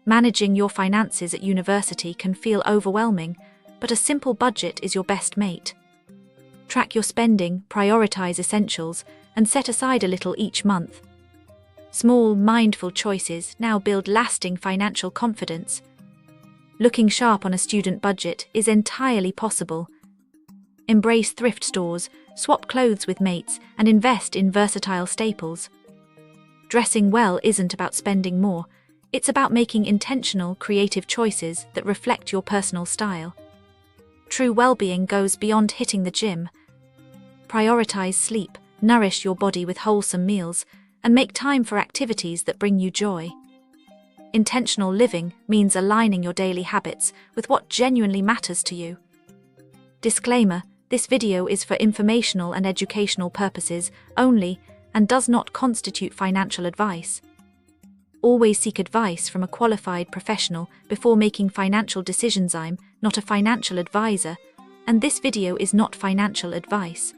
Managing your finances at university can feel overwhelming, but a simple budget is your best mate. Track your spending, prioritize essentials, and set aside a little each month. Small, mindful choices now build lasting financial confidence. Looking sharp on a student budget is entirely possible. Embrace thrift stores, swap clothes with mates, and invest in versatile staples. Dressing well isn't about spending more, it's about making intentional, creative choices that reflect your personal style. True well-being goes beyond hitting the gym. Prioritize sleep, nourish your body with wholesome meals, and make time for activities that bring you joy. Intentional living means aligning your daily habits with what genuinely matters to you. Disclaimer: this video is for informational and educational purposes only and does not constitute financial advice. Always seek advice from a qualified professional before making financial decisions. I'm not a financial advisor, and this video is not financial advice.